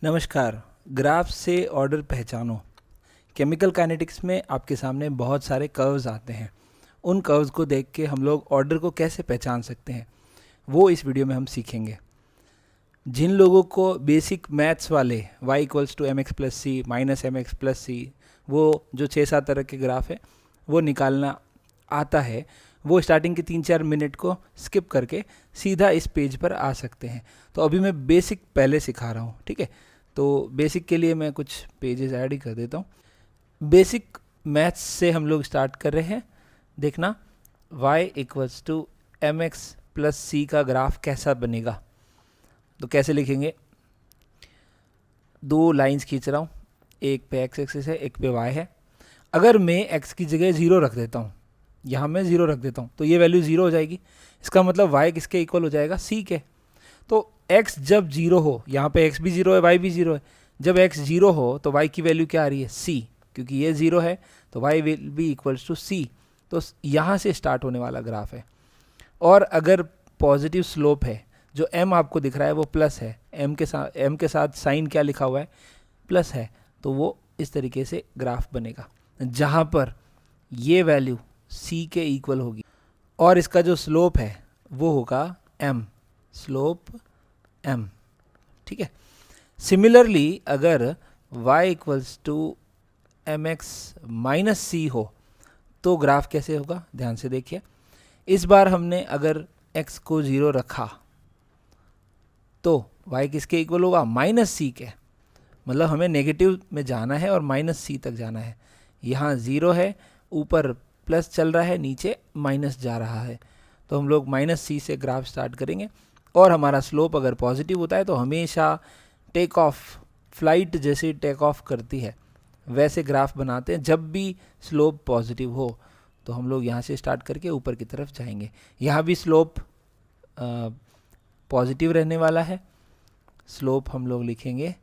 नमस्कार। ग्राफ से ऑर्डर पहचानो। केमिकल काइनेटिक्स में आपके सामने बहुत सारे कर्व्स आते हैं। उन कर्व्स को देख के हम लोग ऑर्डर को कैसे पहचान सकते हैं वो इस वीडियो में हम सीखेंगे। जिन लोगों को बेसिक मैथ्स वाले y equals to m x plus c minus m x plus c वो जो 6-7 तरह के ग्राफ है वो निकालना आता है, वो स्टार्टिंग के 3-4 मिनट को स्किप करके सीधा इस पेज पर आ सकते हैं। तो अभी मैं बेसिक पहले सिखा रहा हूँ, ठीक है। तो बेसिक के लिए मैं कुछ पेजेस ऐड ही कर देता हूँ। बेसिक मैथ्स से हम लोग स्टार्ट कर रहे हैं। देखना y equals to m x plus c का ग्राफ कैसा बनेगा। तो कैसे लिखेंगे, दो लाइंस खींच रहा हूँ, एक पे x एक्सिस है, एक पे y है। अगर मैं x की जगह 0 रख देता हूँ, यहाँ मैं 0 रख देता हूँ तो ये वैल्यू 0 हो जाएगी। इसका मतलब y किसके इक्वल हो जाएगा, c के। तो x जब 0 हो, यहाँ पे x भी 0 है, y भी 0 है। जब x 0 हो तो y की वैल्यू क्या आ रही है, c, क्योंकि ये 0 है तो y will be equals to c। तो यहाँ से स्टार्ट होने वाला ग्राफ है। और अगर पॉजिटिव स्लोप है, जो m आपको दिख रहा है वो प्लस है, m के साथ साइन क्या लिखा हुआ है, प्लस है, तो वो इस तरीके से ग्राफ बनेगा जहाँ पर ये वैल्यू c के इक्वल होगी और इसका जो स्लोप है वो होगा m, स्लोप m, ठीक है। सिमिलरली अगर y equals to m x minus c हो तो ग्राफ कैसे होगा, ध्यान से देखिए। इस बार हमने अगर x को 0 रखा तो y किसके इक्वल होगा, माइनस सी के। मतलब हमें नेगेटिव में जाना है और माइनस सी तक जाना है। यहाँ 0 है, ऊपर प्लस चल रहा है, नीचे माइनस जा रहा है, तो हम लोग माइनस सी से ग्राफ स्टार्ट करेंगे। और हमारा स्लोप अगर पॉजिटिव होता है तो हमेशा टेक ऑफ, फ्लाइट जैसे टेक ऑफ करती है वैसे ग्राफ बनाते हैं। जब भी स्लोप पॉजिटिव हो तो हम लोग यहाँ से स्टार्ट करके ऊपर की तरफ जाएंगे। यहाँ भी स्लोप पॉजिटिव रहने वाला है, स्लोप हम लोग लिखेंगे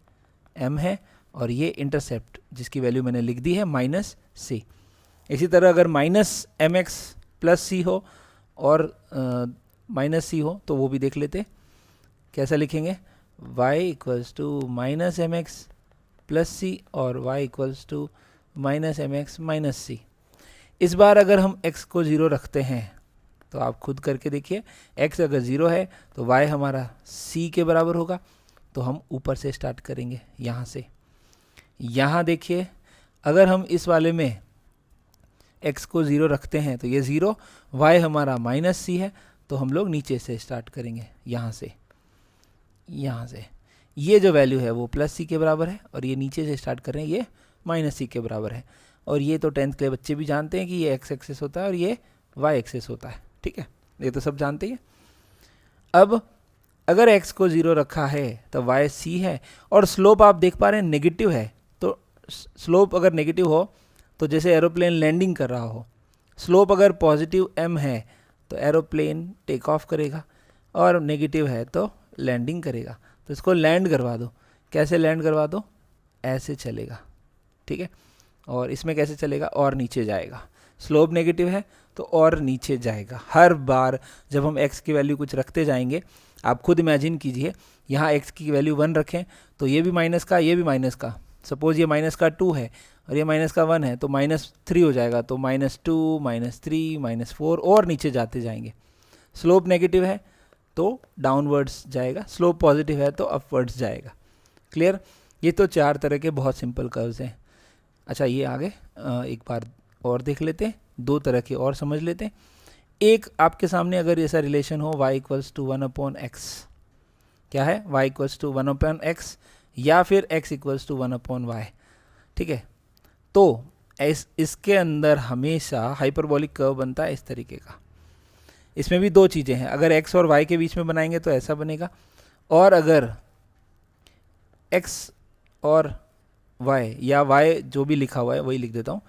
m है, और ये इंटरसेप्ट जिसकी वैल्यू मैंने लिख दी है माइनस सी। इसी तरह अगर माइनस एम एक्स प्लस सी हो और माइनस सी हो तो वो भी देख लेते। कैसा लिखेंगे, y equals to minus m x plus c और y equals to minus m x minus c. इस बार अगर हम x को 0 रखते हैं तो आप खुद करके देखिए, x अगर 0 है तो y हमारा c के बराबर होगा। तो हम ऊपर से स्टार्ट करेंगे, यहाँ से। यहाँ देखिए, अगर हम इस वाले में x को 0 रखते हैं तो ये 0, y हमारा माइनस सी है, तो हम लोग नीचे से स्टार्ट करेंगे, यहाँ से। यहाँ से ये जो वैल्यू है वो प्लस सी के बराबर है, और ये नीचे से स्टार्ट कर रहे हैं, ये माइनस सी के बराबर है। और ये तो 10th के बच्चे भी जानते हैं कि ये x एक्सेस होता है और ये y एक्सेस होता है, ठीक है, ये तो सब जानते हैं। अब अगर x को 0 रखा है तो y c है, और स्लोप आप देख पा रहे हैं नेगेटिव है। तो स्लोप अगर नेगेटिव हो तो जैसे एरोप्लेन लैंडिंग कर रहा हो, स्लोप अगर पॉजिटिव m है तो एरोप्लेन टेक ऑफ करेगा, और नेगेटिव है तो लैंडिंग करेगा। तो इसको लैंड करवा दो। कैसे लैंड करवा दो, ऐसे चलेगा, ठीक है। और इसमें कैसे चलेगा, और नीचे जाएगा। स्लोप नेगेटिव है तो और नीचे जाएगा। हर बार जब हम x की वैल्यू कुछ रखते जाएंगे, आप खुद इमेजिन कीजिए, यहाँ x की वैल्यू 1 रखें तो ये भी माइनस का, ये भी माइनस का। सपोज ये माइनस का 2 है और ये माइनस का 1 है तो -3 हो जाएगा। तो -2, -3, -4 और नीचे जाते जाएंगे। स्लोप नेगेटिव है तो डाउनवर्ड्स जाएगा, स्लोप पॉजिटिव है तो अपवर्ड्स जाएगा। क्लियर। ये तो 4 तरह के बहुत सिंपल कर्व्स हैं। अच्छा, ये आगे एक बार और देख लेते हैं, 2 तरह के और समझ लेते हैं। एक आपके सामने अगर ऐसा रिलेशन हो y इक्वल्स टू 1/x, क्या है, y इक्वल्स टू 1/x या फिर x इक्वल्स टू 1/y, ठीक है। तो इसके अंदर हमेशा हाइपरबोलिक कर्व बनता है इस तरीके का। इसमें भी 2 चीज़ें हैं, अगर x और y के बीच में बनाएंगे तो ऐसा बनेगा, और अगर x और y या y जो भी लिखा हुआ है वही लिख देता हूँ,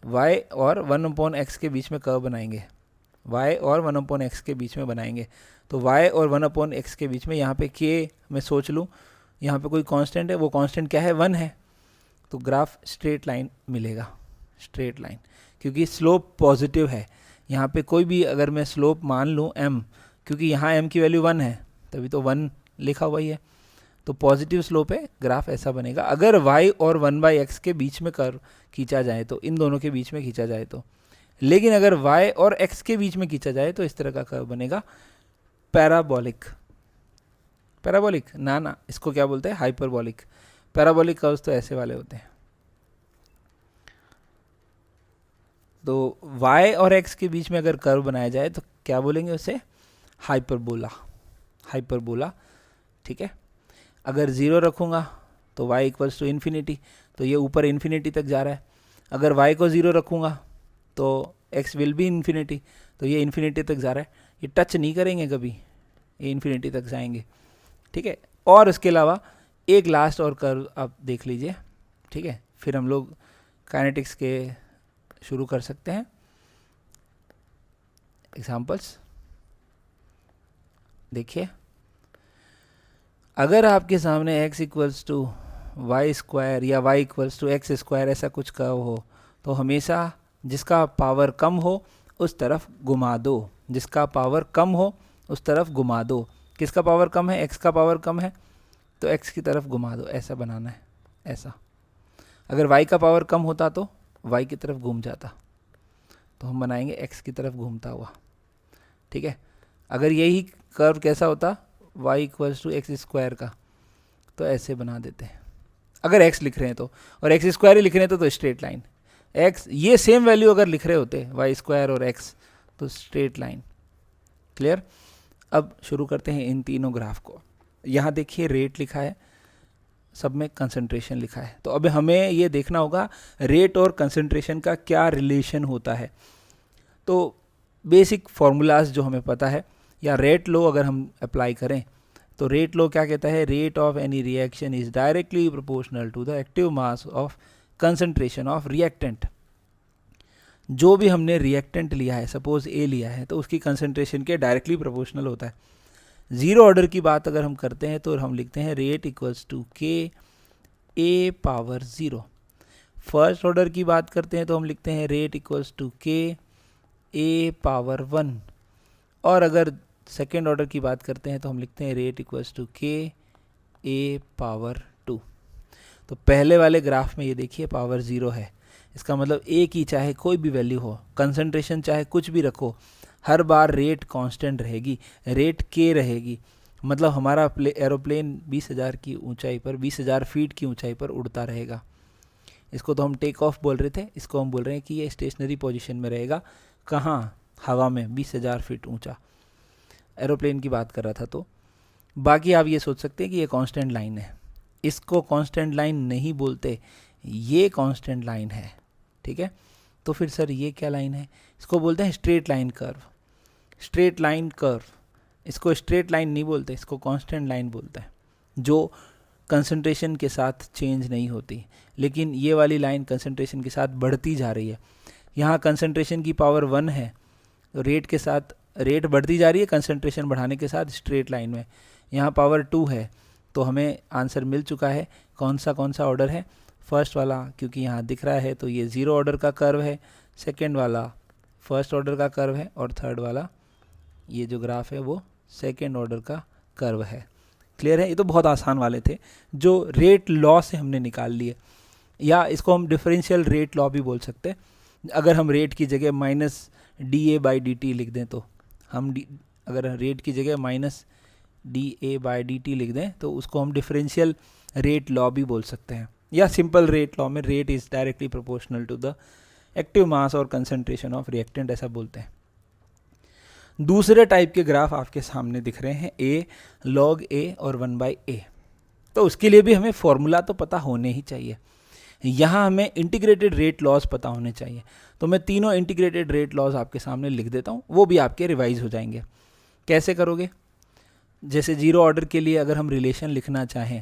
y और 1/x के बीच में कर्व बनाएंगे, y और 1/x के बीच में बनाएंगे। तो y और 1/x के बीच में यहाँ पे k मैं सोच लूँ, यहाँ पे कोई कांस्टेंट है, वो कांस्टेंट क्या है, 1 है। तो ग्राफ स्ट्रेट लाइन मिलेगा, स्ट्रेट लाइन, क्योंकि स्लोप पॉजिटिव है। यहाँ पे कोई भी अगर मैं स्लोप मान लूँ m, क्योंकि यहाँ m की वैल्यू 1 है तभी तो 1 लिखा हुआ ही है। तो पॉजिटिव स्लोप है, ग्राफ ऐसा बनेगा। अगर y और 1/x के बीच में कर्व खींचा जाए तो, इन दोनों के बीच में खींचा जाए तो, लेकिन अगर y और x के बीच में खींचा जाए तो इस तरह का कर्व बनेगा पैराबोलिक। पैराबोलिक ना, इसको क्या बोलते हैं, हाइपरबोलिक। पैराबोलिक कर्व्स तो ऐसे वाले होते हैं। तो y और x के बीच में अगर कर्व बनाया जाए तो क्या बोलेंगे उसे, हाइपरबोला। हाइपरबोला, ठीक है। अगर 0 रखूँगा तो y इक्वल्स टू इन्फिनिटी, तो ये ऊपर इन्फिनिटी तक जा रहा है। अगर y को 0 रखूँगा तो x विल बी इन्फिनिटी, तो ये इन्फिनिटी तक जा रहा है, ये टच नहीं करेंगे कभी, ये इन्फिनिटी तक जाएंगे, ठीक है। और उसके अलावा एक लास्ट और कर्व आप देख लीजिए, ठीक है, फिर हम लोग काइनेटिक्स के शुरू कर सकते हैं एग्जाम्पल्स। देखिए, अगर आपके सामने x equals to y square या y equals to x square ऐसा कुछ कर्व हो, तो हमेशा जिसका पावर कम हो उस तरफ घुमा दो, जिसका पावर कम हो उस तरफ घुमा दो। किसका पावर कम है, x का पावर कम है तो x की तरफ घुमा दो, ऐसा बनाना है, ऐसा। अगर y का पावर कम होता तो y की तरफ घूम जाता, तो हम बनाएंगे x की तरफ घूमता हुआ, ठीक है। अगर यही कर्व कैसा होता, y equals to x square का, तो ऐसे बना देते हैं अगर x लिख रहे हैं तो, और एक्स स्क्वायर ही लिख रहे हैं तो स्ट्रेट लाइन। x ये सेम वैल्यू अगर लिख रहे होते y स्क्वायर और x, तो स्ट्रेट लाइन। क्लियर। अब शुरू करते हैं इन तीनों ग्राफ को। यहाँ देखिए रेट लिखा है, सब में कंसंट्रेशन लिखा है, तो अब हमें ये देखना होगा रेट और कंसंट्रेशन का क्या रिलेशन होता है। तो बेसिक फॉर्मूलाज जो हमें पता है, या रेट लो अगर हम अप्लाई करें तो रेट लो क्या कहता है, rate of any reaction is directly proportional to the active mass of concentration of reactant. जो भी हमने रिएक्टेंट लिया है, सपोज ए लिया है, तो उसकी कंसंट्रेशन के डायरेक्टली प्रोपोर्शनल होता है। जीरो ऑर्डर की बात अगर हम करते हैं तो हम लिखते हैं रेट इक्वल्स टू के ए पावर 0। फर्स्ट ऑर्डर की बात करते हैं तो हम लिखते हैं रेट इक्वल्स टू के ए पावर 1, और अगर सेकेंड ऑर्डर की बात करते हैं तो हम लिखते हैं रेट इक्वल्स टू के ए पावर 2। तो पहले वाले ग्राफ में ये देखिए पावर 0 है, इसका मतलब ए की चाहे कोई भी वैल्यू हो, कंसंट्रेशन चाहे कुछ भी रखो, हर बार रेट कांस्टेंट रहेगी, रेट के रहेगी। मतलब हमारा एरोप्लेन 20,000 की ऊंचाई पर, 20,000 फीट की ऊंचाई पर उड़ता रहेगा। इसको तो हम टेक ऑफ बोल रहे थे, इसको हम बोल रहे हैं कि ये स्टेशनरी पोजीशन में रहेगा। कहाँ, हवा में 20,000 फीट ऊंचा एरोप्लेन की बात कर रहा था। तो बाकी आप ये सोच सकते हैं कि ये कांस्टेंट लाइन है, इसको कांस्टेंट लाइन नहीं बोलते, ये कांस्टेंट लाइन है, ठीक है। तो फिर सर ये क्या लाइन है, इसको बोलते हैं straight line curve. Straight line curve, इसको स्ट्रेट लाइन नहीं बोलते, इसको कांस्टेंट लाइन बोलते हैं, जो कंसंट्रेशन के साथ चेंज नहीं होती। लेकिन ये वाली लाइन कंसंट्रेशन के साथ बढ़ती जा रही है। यहाँ कंसंट्रेशन की पावर 1 है, तो रेट के साथ रेट बढ़ती जा रही है कंसंट्रेशन बढ़ाने के साथ स्ट्रेट लाइन में। यहाँ पावर 2 है, तो हमें आंसर मिल चुका है। कौन सा ऑर्डर है, फर्स्ट वाला, क्योंकि यहाँ दिख रहा है तो ये 0 ऑर्डर का कर्व है, सेकेंड वाला फर्स्ट ऑर्डर का कर्व है, और थर्ड वाला ये जो ग्राफ है वो सेकेंड ऑर्डर का कर्व है। क्लियर है। ये तो बहुत आसान वाले थे जो रेट लॉ से हमने निकाल लिए, या इसको हम डिफरेंशियल रेट लॉ भी बोल सकते हैं। अगर हम रेट की जगह माइनस dA/dt लिख दें, तो हम अगर रेट की जगह माइनस dA/dt लिख दें तो उसको हम डिफरेंशियल रेट लॉ भी बोल सकते हैं, या सिंपल रेट लॉ में rate is directly proportional to the active mass और कंसंट्रेशन ऑफ रिएक्टेंट ऐसा बोलते हैं। दूसरे टाइप के ग्राफ आपके सामने दिख रहे हैं, a log a और 1/a। तो उसके लिए भी हमें फॉर्मूला तो पता होने ही चाहिए। यहाँ हमें इंटीग्रेटेड रेट लॉज पता होने चाहिए। तो मैं तीनों इंटीग्रेटेड रेट लॉज आपके सामने लिख देता हूँ, वो भी आपके रिवाइज हो जाएंगे। कैसे करोगे, जैसे 0 ऑर्डर के लिए अगर हम रिलेशन लिखना चाहें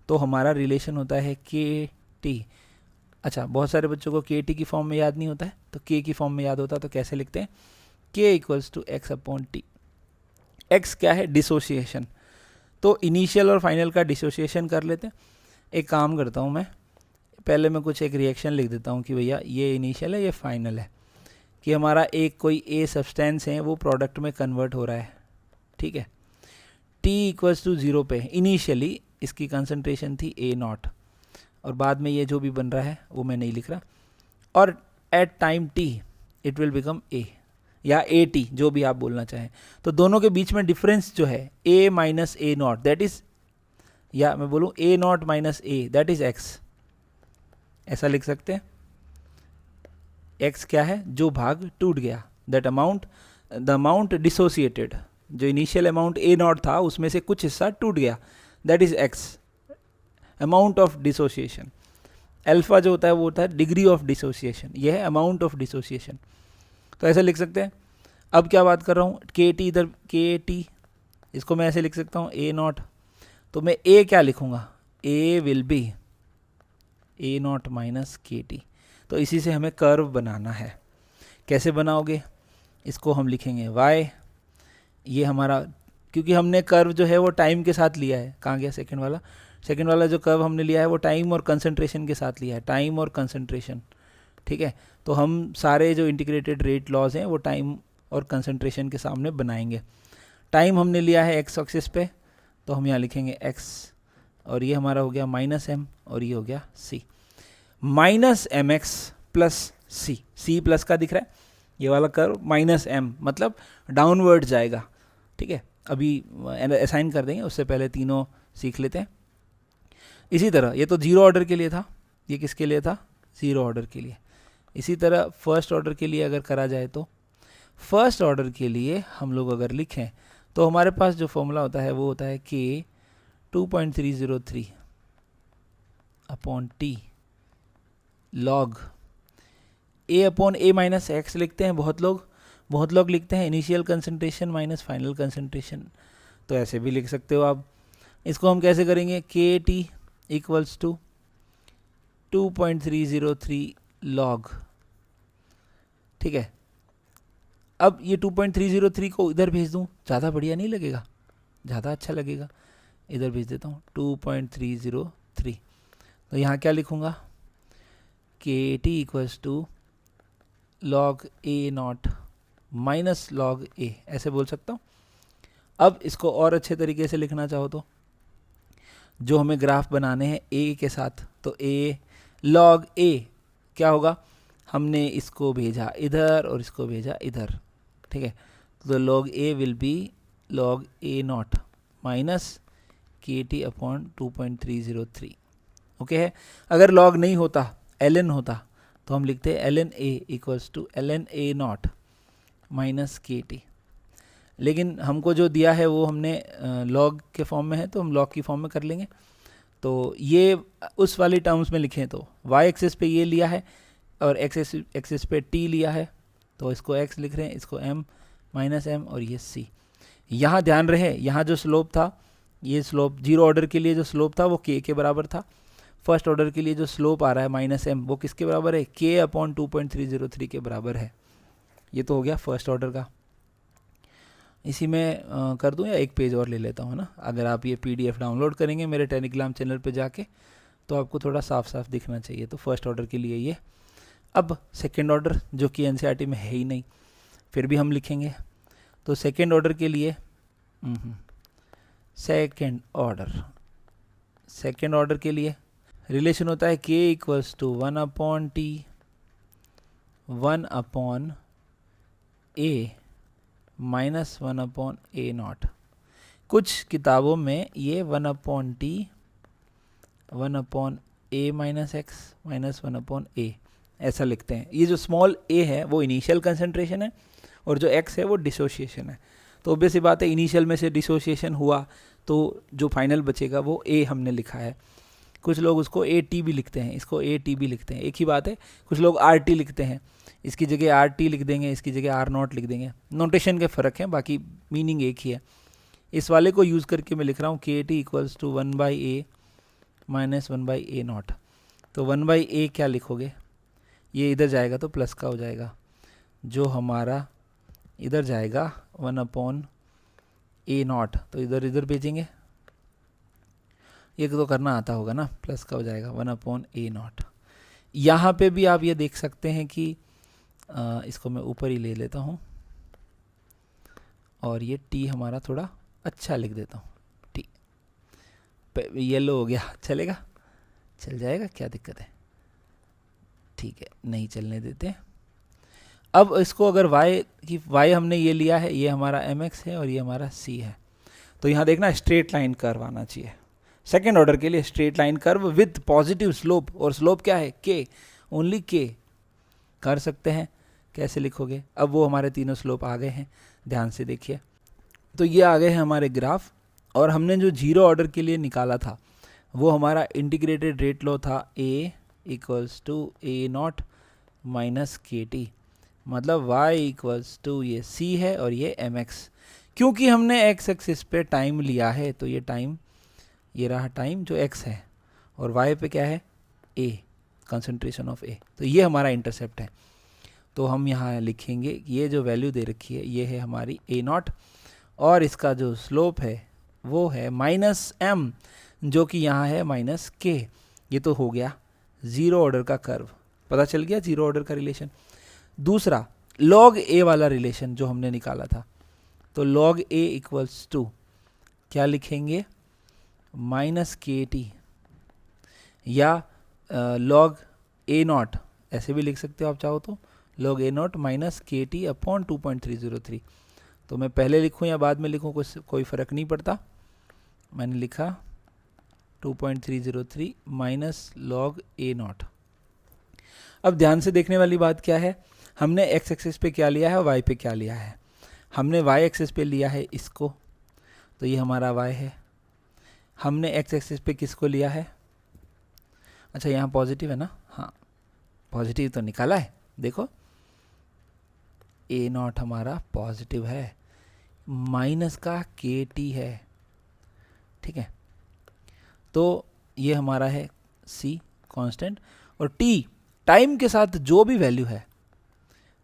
तो हमारा रिलेशन होता है के टी। अच्छा, बहुत सारे बच्चों को के टी की फॉर्म में याद नहीं होता है, तो के की फॉर्म में याद होता है, तो कैसे लिखते हैं, k equals to x upon t. X क्या है, डिसोसिएशन, तो इनिशियल और फाइनल का डिसोसिएशन कर लेते हैं। एक काम करता हूँ मैं, पहले मैं कुछ एक रिएक्शन लिख देता हूँ कि भैया ये इनिशियल है, ये फाइनल है, कि हमारा एक कोई ए सब्सटेंस है वो प्रोडक्ट में कन्वर्ट हो रहा है, ठीक है। टी इक्वल्स टू 0 पे इनिशियली इसकी कंसंट्रेशन थी ए नॉट, और बाद में ये जो भी बन रहा है वो मैं नहीं लिख रहा, और at time t it will become a या ए टी, जो भी आप बोलना चाहें। तो दोनों के बीच में डिफरेंस जो है a minus a naught that is, या मैं बोलूँ a not minus a that is x, ऐसा लिख सकते हैं। एक्स क्या है, जो भाग टूट गया, that amount, the amount dissociated, जो इनिशियल अमाउंट ए नॉट था उसमें से कुछ हिस्सा टूट गया, that is x, amount of dissociation. Alpha जो होता है वो होता है डिग्री ऑफ डिसोसिएशन, ये है अमाउंट ऑफ डिसोसिएशन। तो ऐसे लिख सकते हैं। अब क्या बात कर रहा हूँ, के टी, इधर के टी, इसको मैं ऐसे लिख सकता हूँ ए नॉट, तो मैं ए क्या लिखूँगा, a will be a not minus k t. तो इसी से हमें कर्व बनाना है। कैसे बनाओगे, इसको हम लिखेंगे y, ये हमारा, क्योंकि हमने कर्व जो है वो टाइम के साथ लिया है, कहाँ गया सेकंड वाला, सेकंड वाला जो कर्व हमने लिया है वो टाइम और कंसंट्रेशन के साथ लिया है, टाइम और कंसंट्रेशन, ठीक है। तो हम सारे जो इंटीग्रेटेड रेट लॉज हैं वो टाइम और कंसंट्रेशन के सामने बनाएंगे। टाइम हमने लिया है एक्स एक्सिस पे, तो हम यहाँ लिखेंगे x, और ये हमारा हो गया माइनस एम, और ये हो गया c, minus m x plus c, c plus का दिख रहा है ये वाला कर्व, माइनस एम मतलब डाउनवर्ड जाएगा, ठीक है। अभी असाइन कर देंगे, उससे पहले तीनों सीख लेते हैं। इसी तरह ये तो जीरो ऑर्डर के लिए था, ये किसके लिए था, ज़ीरो ऑर्डर के लिए। इसी तरह फर्स्ट ऑर्डर के लिए अगर करा जाए, तो फर्स्ट ऑर्डर के लिए हम लोग अगर लिखें तो हमारे पास जो फॉर्मूला होता है वो होता है के 2.303 upon T log A upon a minus x लिखते हैं बहुत लोग लिखते हैं initial concentration minus final concentration, तो ऐसे भी लिख सकते हो आप। इसको हम कैसे करेंगे, के टी इक्वल्स टू 2.303 लॉग, ठीक है। अब ये 2.303 को इधर भेज दूँ, ज़्यादा बढ़िया नहीं लगेगा, ज़्यादा अच्छा लगेगा, इधर भेज देता हूँ 2.303। तो यहाँ क्या लिखूँगा, k t equals to log a not minus log a, ऐसे बोल सकता हूँ। अब इसको और अच्छे तरीके से लिखना चाहो तो, जो हमें ग्राफ बनाने हैं ए के साथ, तो ए लॉग ए क्या होगा, हमने इसको भेजा इधर और इसको भेजा इधर, ठीक है। तो log A will B log a not minus k T upon 2.303, okay है। अगर लॉग नहीं होता, एल होता, तो हम लिखते l n a equals to l n a not minus k t. लेकिन हमको जो दिया है वो हमने लॉग के फॉर्म में है, तो हम लॉग की फॉर्म में कर लेंगे। तो ये उस वाली टर्म्स में लिखें तो y एक्सिस पे ये लिया है और x एक्सिस पे t लिया है, तो इसको x लिख रहे हैं, इसको m माइनस m और ये c। यहाँ ध्यान रहे, यहाँ जो स्लोप था, ये स्लोप जीरो ऑर्डर के लिए जो स्लोप था वो k के बराबर था। फर्स्ट ऑर्डर के लिए जो स्लोप आ रहा है माइनस m, वो किसके बराबर है, k अपॉन 2.303 के बराबर है। ये तो हो गया फर्स्ट ऑर्डर का। इसी में कर दूं या एक पेज और ले लेता हूँ ना। अगर आप ये PDF डाउनलोड करेंगे मेरे टेलीग्राम चैनल पे जाके, तो आपको थोड़ा साफ साफ दिखना चाहिए। तो फर्स्ट ऑर्डर के लिए ये, अब सेकेंड ऑर्डर जो कि NCERT में है ही नहीं, फिर भी हम लिखेंगे। तो सेकेंड ऑर्डर के लिए सेकेंड ऑर्डर के लिए रिलेशन होता है k equals to 1 upon t 1 upon a minus 1 upon a not. कुछ किताबों में ये 1 upon t 1 upon a minus x minus 1 upon a ऐसा लिखते हैं। ये जो स्मॉल a है वो इनिशियल कंसंट्रेशन है और जो x है वो डिसोसिएशन है। तो ऑब्वियस सी बात है, इनिशियल में से डिसोसिएशन हुआ तो जो फाइनल बचेगा वो a हमने लिखा है। कुछ लोग उसको AT भी लिखते हैं, इसको AT भी लिखते हैं, एक ही बात है। कुछ लोग RT लिखते हैं, इसकी जगह RT लिख देंगे, इसकी जगह R नॉट लिख देंगे। नोटेशन के फ़र्क हैं, बाकी मीनिंग एक ही है। इस वाले को यूज़ करके मैं लिख रहा हूँ KT equals to 1/a minus 1/a not. तो 1/a क्या लिखोगे, ये इधर जाएगा तो प्लस का हो जाएगा, जो हमारा इधर जाएगा 1 अपॉन a नॉट, तो इधर इधर भेजेंगे। ये तो करना आता होगा ना, प्लस का हो जाएगा 1 अपॉन a नॉट। यहाँ पे भी आप ये देख सकते हैं कि इसको मैं ऊपर ही ले लेता हूँ और ये t हमारा थोड़ा अच्छा लिख देता हूँ t। येलो हो गया, चलेगा? चल जाएगा, क्या दिक्कत है? ठीक है, नहीं चलने देते। अब इसको अगर y हमने ये लिया है, ये हमारा mx है और ये हमारा c है, तो यहाँ देखना स्ट्रेट लाइन कर्व आना चाहिए। सेकेंड ऑर्डर के लिए straight line curve with positive slope, और स्लोप क्या है? k, only k। कर सकते हैं, कैसे लिखोगे? अब वो हमारे तीनों स्लोप आ गए हैं, ध्यान से देखिए। तो ये आ गए हैं हमारे ग्राफ, और हमने जो जीरो ऑर्डर के लिए निकाला था वो हमारा इंटीग्रेटेड रेट लॉ था a equals to a not minus k t, मतलब y इक्वल्स टू ये c है और ये mx। क्योंकि हमने x एक्सिस पे टाइम लिया है तो ये टाइम, ये रहा टाइम जो x है, और y पे क्या है? a, concentration of a। तो ये हमारा इंटरसेप्ट है। तो हम यहाँ लिखेंगे ये जो वैल्यू दे रखी है ये है हमारी a नॉट, और इसका जो स्लोप है वो है माइनस m, जो कि यहाँ है माइनस k। ये तो हो गया ज़ीरो ऑर्डर का कर्व, पता चल गया ज़ीरो ऑर्डर का रिलेशन। दूसरा log a वाला रिलेशन जो हमने निकाला था, तो log a इक्वल्स टू क्या लिखेंगे? माइनस के टी, या log a नॉट, ऐसे भी लिख सकते हो आप चाहो तो, log a not minus k T upon 2.303। तो मैं पहले लिखूं या बाद में लिखूं, कोई फ़र्क नहीं पड़ता। मैंने लिखा 2.303 माइनस log a नॉट। अब ध्यान से देखने वाली बात क्या है, हमने x एक्सिस पे क्या लिया है और y पे क्या लिया है। हमने y एक्सिस पे लिया है इसको, तो ये हमारा y है। हमने x एक्सिस पे किसको लिया है? अच्छा, यहाँ पॉजिटिव है ना? हाँ, पॉजिटिव तो निकाला है, देखो a नॉट हमारा पॉजिटिव है, माइनस का के टी है, ठीक है। तो ये हमारा है c कांस्टेंट, और t टाइम के साथ जो भी वैल्यू है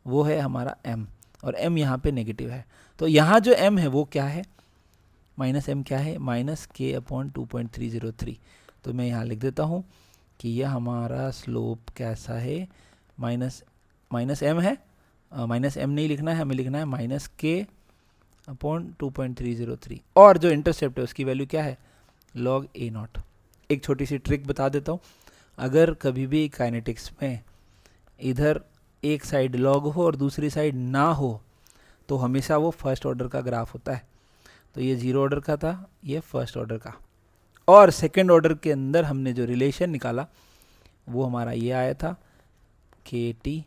वो है हमारा m, और m यहाँ पे नेगेटिव है। तो यहाँ जो m है वो क्या है? माइनस m क्या है? Minus k upon 2.303। तो मैं यहाँ लिख देता हूँ कि यह हमारा स्लोप कैसा है? माइनस m है, माइनस m नहीं लिखना है, हमें लिखना है माइनस k अपॉन 2.303, और जो इंटरसेप्ट है उसकी वैल्यू क्या है? log a not. एक छोटी सी ट्रिक बता देता हूँ, अगर कभी भी काइनेटिक्स में इधर एक साइड लॉग हो और दूसरी साइड ना हो तो हमेशा वो फर्स्ट ऑर्डर का ग्राफ होता है। तो ये जीरो ऑर्डर का था, ये फर्स्ट ऑर्डर का, और सेकंड ऑर्डर के अंदर हमने जो रिलेशन निकाला वो हमारा ये आया था के टी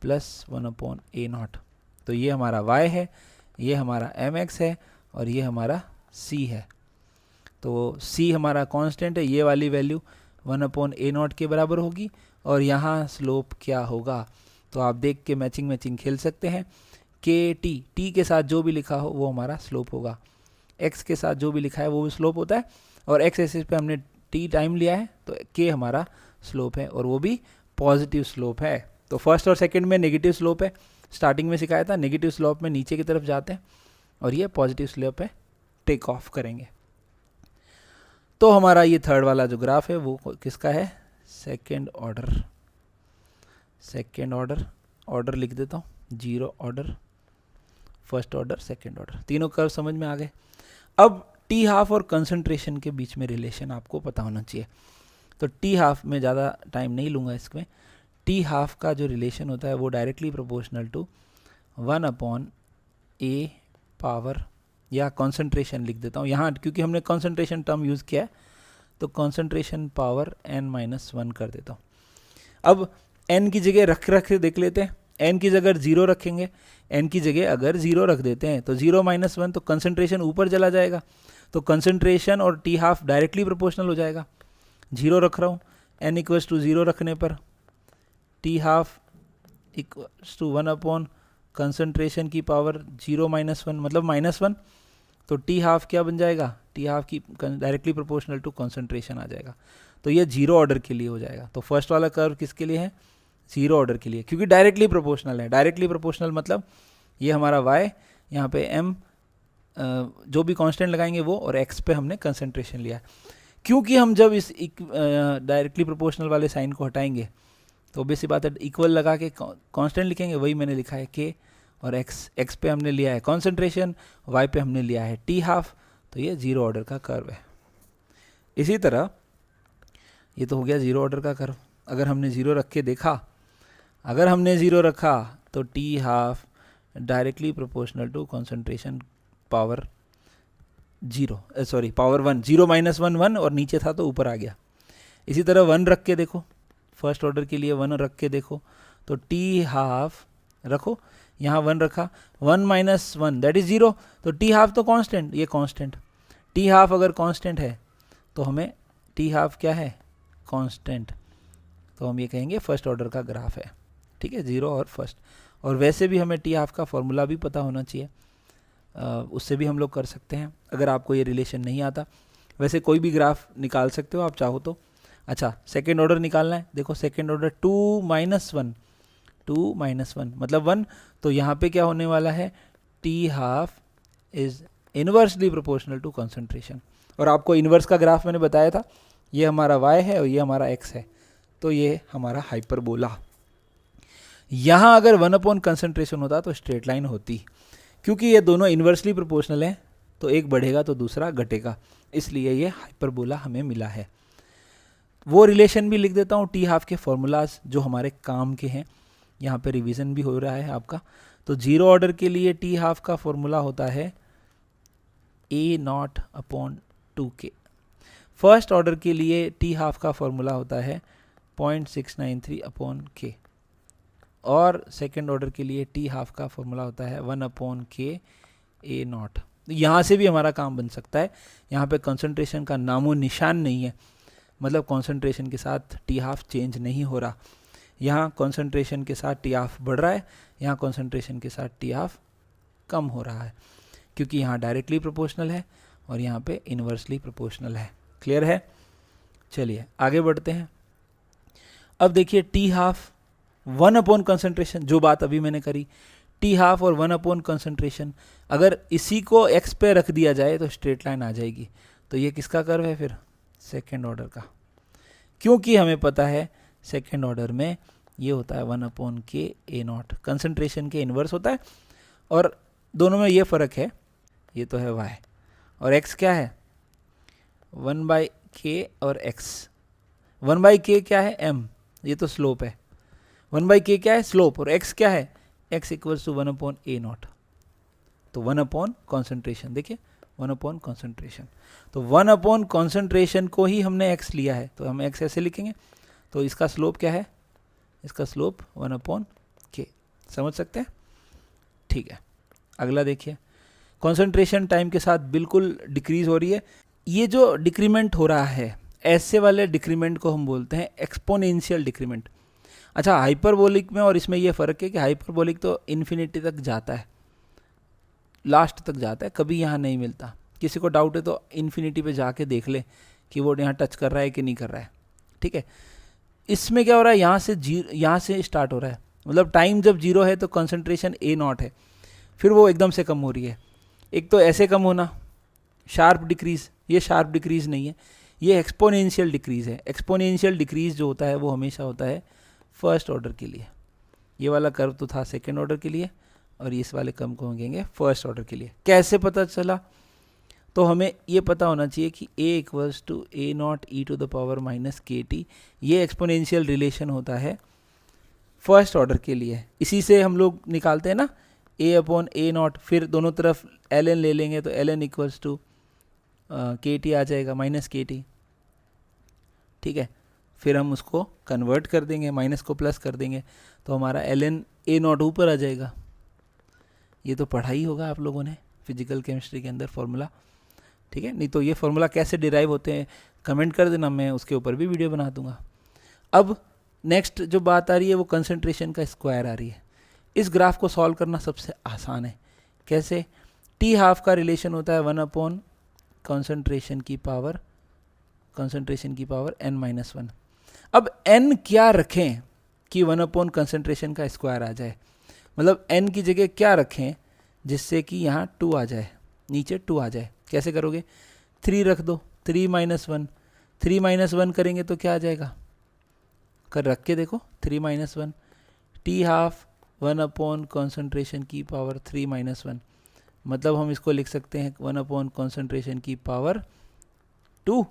प्लस 1/a नॉट। तो ये हमारा y है, ये हमारा mx है, और ये हमारा c है। तो c हमारा कांस्टेंट है, ये वाली वैल्यू 1/a नॉट के बराबर होगी, और यहाँ स्लोप क्या होगा? तो आप देख के मैचिंग खेल सकते हैं। के टी के साथ जो भी लिखा हो वो हमारा स्लोप होगा, x के साथ जो भी लिखा है वो भी स्लोप होता है, और x एक्सिस पे हमने t टाइम लिया है तो k हमारा स्लोप है, और वो भी पॉजिटिव स्लोप है। तो फर्स्ट और सेकंड में नेगेटिव स्लोप है, स्टार्टिंग में सिखाया था, नेगेटिव स्लोप में नीचे की तरफ जाते हैं, और ये पॉजिटिव स्लोप है, टेक ऑफ करेंगे। तो हमारा ये थर्ड वाला जो ग्राफ है वो किसका है? सेकेंड ऑर्डर लिख देता हूँ, zero order, first order, second order, तीनों कर्व समझ में आ गए। अब टी हाफ और कंसंट्रेशन के बीच में रिलेशन आपको पता होना चाहिए। तो टी हाफ में ज़्यादा टाइम नहीं लूँगा इसमें। टी हाफ का जो रिलेशन होता है वो directly proportional to 1/a power, या कंसंट्रेशन लिख देता हूँ यहाँ, क्योंकि हमने कंसंट्रेशन टर्म यूज़ किया है तो कंसंट्रेशन पावर n-1 कर देता हूँ। अब n की जगह रख देख लेते हैं, n की जगह 0 रखेंगे, n की जगह अगर 0 रख देते हैं तो 0-1 तो कंसंट्रेशन ऊपर चला जाएगा, तो कंसंट्रेशन और टी हाफ डायरेक्टली प्रोपोर्शनल हो जाएगा। 0 रख रहा हूँ, n इक्वल्स टू 0 रखने पर t half equals to 1/, concentration की पावर 0-1 मतलब -1, तो टी हाफ क्या बन जाएगा? टी हाफ की डायरेक्टली प्रोपोर्शनल टू कंसंट्रेशन आ जाएगा। तो ये जीरो ऑर्डर के लिए हो जाएगा। तो फर्स्ट वाला कर्व किसके लिए है? जीरो ऑर्डर के लिए, क्योंकि डायरेक्टली प्रोपोर्शनल है। डायरेक्टली प्रोपोर्शनल मतलब ये हमारा y, यहाँ पे m जो भी कांस्टेंट लगाएंगे वो, और x पे हमने कंसंट्रेशन लिया। क्योंकि हम जब इस डायरेक्टली प्रोपोर्शनल वाले साइन को हटाएंगे तो बेसिक बात है इक्वल लगा के कांस्टेंट लिखेंगे, वही मैंने लिखा है k, और x पे हमने लिया है कंसंट्रेशन, y पे हमने लिया है टी हाफ, तो ये जीरो ऑर्डर का कर्व है। इसी तरह ये तो हो गया ज़ीरो ऑर्डर का कर्व। अगर हमने ज़ीरो रख के देखा, अगर हमने ज़ीरो रखा तो t half directly proportional to concentration power zero, sorry power one, zero minus one one, और नीचे था तो ऊपर आ गया। इसी तरह वन रख के देखो, फर्स्ट ऑर्डर के लिए वन रख के देखो तो टी हाफ रखो, यहाँ वन रखा, one minus one that is zero, तो टी हाफ तो कांस्टेंट, ये कांस्टेंट, टी हाफ अगर कांस्टेंट है तो हमें टी हाफ क्या है, कांस्टेंट, तो हम ये कहेंगे फर्स्ट ऑर्डर का ग्राफ है। ठीक है, ज़ीरो और फर्स्ट। और वैसे भी हमें टी हाफ का फॉर्मूला भी पता होना चाहिए, उससे भी हम लोग कर सकते हैं अगर आपको ये रिलेशन नहीं आता। वैसे कोई भी ग्राफ निकाल सकते हो आप चाहो तो। अच्छा, सेकेंड ऑर्डर निकालना है, देखो second order two minus one मतलब वन, तो यहाँ पे क्या होने वाला है, t half is inversely proportional to concentration. और आपको इन्वर्स का ग्राफ मैंने बताया था, ये हमारा y है और ये हमारा x है, तो ये हमारा हाइपरबोला। यहाँ अगर वन अपॉन कंसंट्रेशन होता तो स्ट्रेट लाइन होती, क्योंकि ये दोनों इन्वर्सली प्रोपोर्शनल हैं तो एक बढ़ेगा तो दूसरा घटेगा, इसलिए ये हाइपरबोला हमें मिला है। वो रिलेशन भी लिख देता हूँ, टी हाफ के फॉर्मूलाज जो हमारे काम के हैं, यहाँ पे रिवीजन भी हो रहा है आपका। तो जीरो ऑर्डर के लिए टी हाफ का फॉर्मूला होता है A naught upon 2k। First order के लिए टी हाफ का फॉर्मूला होता है 0.693 अपॉन k, और सेकेंड ऑर्डर के लिए टी हाफ का फॉर्मूला होता है 1 अपॉन k ए नॉट। यहाँ से भी हमारा काम बन सकता है, यहाँ पे कंसंट्रेशन का नामो निशान नहीं है, मतलब कंसंट्रेशन के साथ टी हाफ चेंज नहीं हो रहा। यहाँ कंसंट्रेशन के साथ टी हाफ बढ़ रहा है, यहाँ कंसंट्रेशन के साथ टी हाफ कम हो रहा है, क्योंकि यहाँ डायरेक्टली प्रोपोर्शनल है और यहाँ पे इन्वर्सली प्रोपोर्शनल है। क्लियर है? चलिए आगे बढ़ते हैं। अब देखिए T half one upon concentration, जो बात अभी मैंने करी, टी हाफ और वन अपॉन कंसंट्रेशन, अगर इसी को एक्स पे रख दिया जाए तो स्ट्रेट लाइन आ जाएगी। तो ये किसका कर्व है फिर? सेकेंड ऑर्डर का, क्योंकि हमें पता है सेकेंड ऑर्डर में ये होता है 1 अपॉन के ए नॉट, कंसंट्रेशन के इन्वर्स होता है, और दोनों में ये फ़र्क है, ये तो है y और x क्या है 1/k और x। 1/k क्या है? m, ये तो स्लोप है। 1/k क्या है? स्लोप। और x क्या है? x equals to 1 upon a not, तो 1 अपॉन कॉन्सेंट्रेशन, देखिए 1 अपॉन कॉन्सेंट्रेशन, तो 1 अपॉन कॉन्सेंट्रेशन को ही हमने x लिया है, तो हम x ऐसे लिखेंगे। तो इसका स्लोप क्या है? इसका स्लोप 1 अपॉन k, समझ सकते हैं? ठीक है, अगला देखिए, कॉन्सेंट्रेशन टाइम के साथ बिल्कुल डिक्रीज हो रही है। ये जो डिक्रीमेंट हो रहा है, ऐसे वाले डिक्रीमेंट को हम बोलते हैं एक्सपोनेंशियल डिक्रीमेंट। अच्छा, हाइपरबोलिक में और इसमें ये फ़र्क है कि हाइपरबोलिक तो इन्फिनिटी तक जाता है, लास्ट तक जाता है, कभी यहाँ नहीं मिलता। किसी को डाउट है तो इन्फिनिटी पे जाके देख ले कि वो यहाँ टच कर रहा है कि नहीं कर रहा है। ठीक है, इसमें क्या हो रहा है, यहाँ से स्टार्ट हो रहा है, मतलब टाइम जब जीरो है तो कंसंट्रेशन ए नॉट है, फिर वो एकदम से कम हो रही है। एक तो ऐसे कम होना, शार्प डिक्रीज, ये शार्प डिक्रीज नहीं है, ये एक्सपोनेंशियल डिक्रीज है। एक्सपोनेंशियल डिक्रीज जो होता है वो हमेशा होता है फर्स्ट ऑर्डर के लिए। ये वाला कर्व तो था सेकेंड ऑर्डर के लिए, और इस वाले कर्व को हम कहेंगे फर्स्ट ऑर्डर के लिए। कैसे पता चला? तो हमें ये पता होना चाहिए कि a equals to a not e to the power minus k t, ये एक्सपोनेंशियल रिलेशन होता है फर्स्ट ऑर्डर के लिए। इसी से हम लोग निकालते हैं ना a अपॉन ए नॉट, फिर दोनों तरफ ln ले लेंगे तो ln इक्वल्स टू के टी आ जाएगा, माइनस के टी। ठीक है, फिर हम उसको कन्वर्ट कर देंगे, माइनस को प्लस कर देंगे, तो हमारा ln ए नॉट ऊपर आ जाएगा। ये तो पढ़ा ही होगा आप लोगों ने फिजिकल केमिस्ट्री के अंदर फॉर्मूला। ठीक है, नहीं तो ये फॉर्मूला कैसे डिराइव होते हैं कमेंट कर देना, मैं उसके ऊपर भी वीडियो बना दूंगा। अब नेक्स्ट जो बात आ रही है वो कंसंट्रेशन का स्क्वायर आ रही है। इस ग्राफ को सॉल्व करना सबसे आसान है। कैसे? टी हाफ का रिलेशन होता है 1 अपॉन कंसंट्रेशन की पावर n-1। अब n क्या रखें कि 1 अपॉन कंसंट्रेशन का स्क्वायर आ जाए, मतलब n की जगह क्या रखें जिससे कि यहाँ 2 आ जाए, नीचे 2 आ जाए। कैसे करोगे? 3 रख दो, 3 - 1, 3 - 1 करेंगे तो क्या आ जाएगा? कर रख के देखो, 3 - 1, टी हाफ 1 अपॉन कॉन्सेंट्रेशन की पावर 3 - 1, मतलब हम इसको लिख सकते हैं 1 अपॉन कॉन्सेंट्रेशन की पावर 2,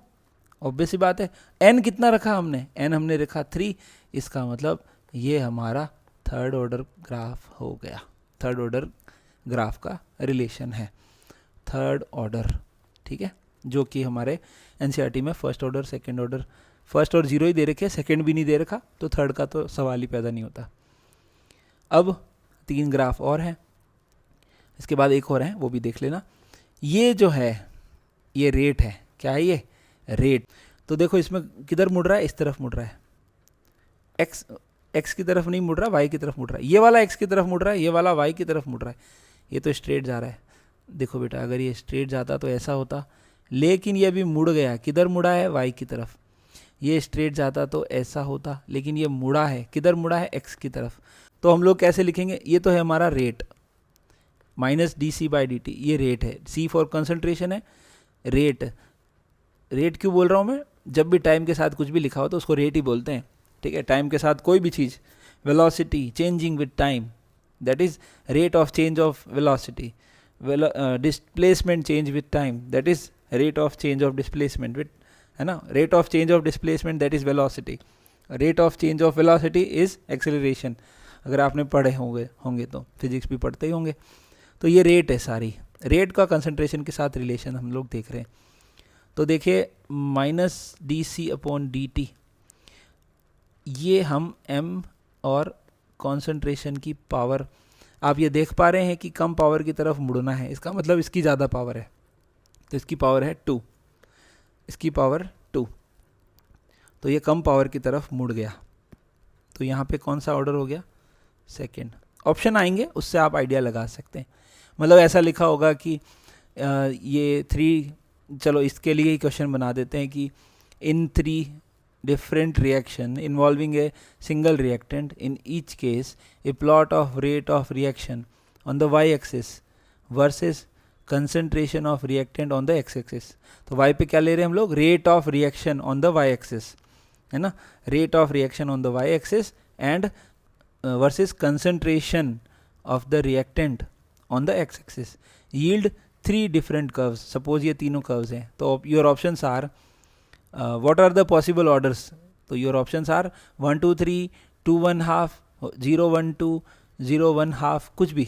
ऑब्वियस सी बात है। n कितना रखा हमने, n हमने रखा 3, इसका मतलब ये हमारा थर्ड ऑर्डर ग्राफ हो गया। थर्ड ऑर्डर ग्राफ का रिलेशन है थर्ड ऑर्डर, ठीक है, जो कि हमारे एनसीईआरटी में first order second order, first और 0 ही दे रखे, सेकंड भी नहीं दे रखा, तो थर्ड का तो सवाल ही पैदा नहीं होता। अब 3 ग्राफ और हैं, इसके बाद एक और है वो भी देख लेना। ये जो है ये रेट है, क्या है ये रेट। तो देखो इसमें किधर मुड़ रहा है, इस तरफ मुड़ रहा है, एक्स की तरफ नहीं मुड़ रहा, वाई की तरफ मुड़ रहा है। ये वाला एक्स की तरफ मुड़ रहा है, ये वाला वाई की तरफ मुड़ रहा है। ये तो स्ट्रेट जा रहा है। देखो बेटा अगर ये स्ट्रेट जाता तो ऐसा होता, लेकिन ये अभी मुड़ गया, किधर मुड़ा है, वाई की तरफ। ये स्ट्रेट जाता तो ऐसा होता, लेकिन ये मुड़ा है, किधर मुड़ा है, एक्स की तरफ। तो हम लोग कैसे लिखेंगे, ये तो है हमारा rate minus d c by d t, ये रेट है, सी फॉर कंसंट्रेशन है, रेट। रेट क्यों बोल रहा हूँ मैं, जब भी टाइम के साथ कुछ भी लिखा हो तो उसको रेट ही बोलते हैं, ठीक है। टाइम के साथ कोई भी चीज़, velocity changing with time, that is rate of change of velocity. Displacement change with time, that is rate of change of displacement with, है ना, rate of change of displacement that is velocity, rate of change of velocity is acceleration. अगर आपने पढ़े होंगे तो physics भी पढ़ते ही होंगे। तो ये रेट है सारी, रेट का कंसंट्रेशन के साथ रिलेशन हम लोग देख रहे हैं। तो देखिए minus d c upon d t, ये हम m और कंसंट्रेशन की पावर, आप ये देख पा रहे हैं कि कम पावर की तरफ मुड़ना है, इसका मतलब इसकी ज़्यादा पावर है, तो इसकी पावर है 2, इसकी पावर 2, तो ये कम पावर की तरफ मुड़ गया। तो यहाँ पे कौन सा ऑर्डर हो गया, सेकेंड। ऑप्शन आएंगे उससे आप आइडिया लगा सकते हैं। मतलब ऐसा लिखा होगा कि ये 3, चलो इसके लिए ही क्वेश्चन बना देते हैं कि इन 3 different reaction involving a single reactant, in each case a plot of rate of reaction on the y-axis versus concentration of reactant on the x-axis। तो y पे क्या ले रहे हैं हम लोग, rate of reaction on the y-axis, है ना, rate of reaction on the y-axis and versus concentration of the reactant on the x-axis yield 3 different curves। suppose ये तीनों curves हैं, तो your options are what are the possible orders। तो your options are 1 2 3 2 1 half 0 1 2 0 1 half, कुछ भी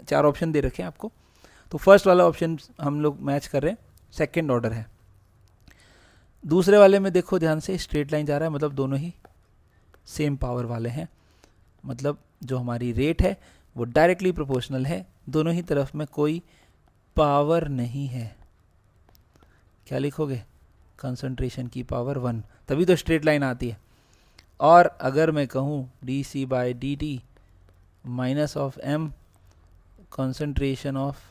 4 option दे रखे हैं आपको। तो फर्स्ट वाला ऑप्शन हम लोग मैच कर रहे हैं, सेकंड ऑर्डर है। दूसरे वाले में देखो ध्यान से, स्ट्रेट लाइन जा रहा है, मतलब दोनों ही सेम पावर वाले हैं, मतलब जो हमारी रेट है वो डायरेक्टली प्रोपोर्शनल है, दोनों ही तरफ में कोई पावर नहीं है। क्या लिखोगे, कंसंट्रेशन की पावर 1, तभी तो स्ट्रेट लाइन आती है। और अगर मैं कहूँ d c by d t minus of m concentration of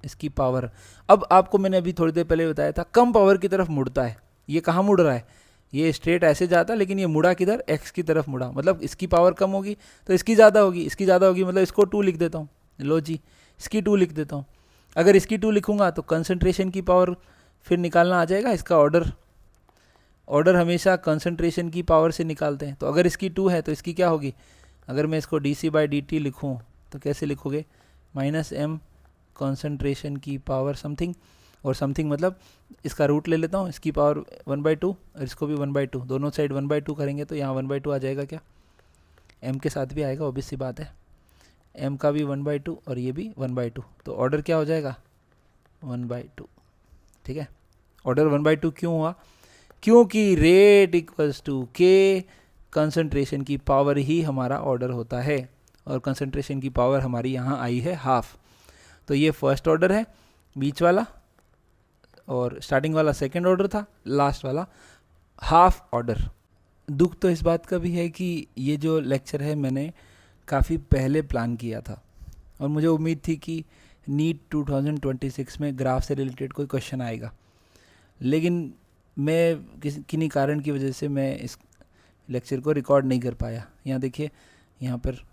इसकी पावर, अब आपको मैंने अभी थोड़ी देर पहले बताया था कम पावर की तरफ मुड़ता है। ये कहाँ मुड़ रहा है, ये स्ट्रेट ऐसे जाता, लेकिन ये मुड़ा किधर, एक्स की तरफ मुड़ा, मतलब इसकी पावर कम होगी तो इसकी ज़्यादा होगी, इसकी ज़्यादा होगी मतलब इसको 2 लिख देता हूँ, लो जी इसकी 2 लिख देता हूँ। अगर इसकी 2 लिखूँगा तो कंसंट्रेशन की पावर फिर निकालना आ जाएगा, इसका ऑर्डर हमेशा कंसंट्रेशन की पावर से निकालते हैं। तो अगर इसकी 2 है तो इसकी क्या होगी, अगर मैं इसको d c by d t लिखूँ तो कैसे लिखोगे, माइनस एम कंसंट्रेशन की पावर समथिंग, और समथिंग मतलब इसका रूट ले लेता हूँ, इसकी पावर 1/2 और इसको भी 1/2, दोनों साइड 1/2 करेंगे तो यहाँ 1/2 आ जाएगा। क्या m के साथ भी आएगा, ऑब्वियस सी बात है, m का भी 1/2 और ये भी 1/2, तो ऑर्डर क्या हो जाएगा 1/2, ठीक है। ऑर्डर 1/2 क्यों हुआ, क्योंकि रेट इक्वल्स टू के, कंसंट्रेशन की पावर ही हमारा ऑर्डर होता है, और कंसंट्रेशन की पावर हमारी यहाँ आई है हाफ। तो ये फर्स्ट ऑर्डर है, बीच वाला और स्टार्टिंग वाला सेकंड ऑर्डर था, लास्ट वाला हाफ ऑर्डर। दुख तो इस बात का भी है कि ये जो लेक्चर है मैंने काफ़ी पहले प्लान किया था, और मुझे उम्मीद थी कि नीट 2026 में ग्राफ से रिलेटेड कोई क्वेश्चन आएगा, लेकिन मैं किन्हीं कारण की वजह से मैं इस लेक्चर को रिकॉर्ड नहीं कर पाया। यहाँ देखिए, यहाँ पर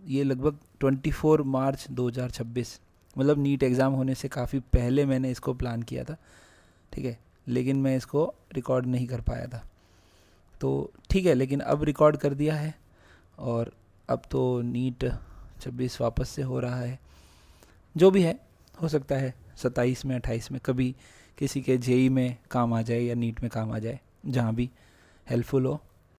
ये लगभग 24 मार्च 2026, मतलब नीट एग्ज़ाम होने से काफ़ी पहले मैंने इसको प्लान किया था, ठीक है, लेकिन मैं इसको रिकॉर्ड नहीं कर पाया था। तो ठीक है, लेकिन अब रिकॉर्ड कर दिया है, और अब तो नीट 26 वापस से हो रहा है। जो भी है, हो सकता है 27 में 28 में कभी किसी के जेई में काम आ जाए या नीट में काम आ जाए, जहाँ भी हेल्पफुल हो।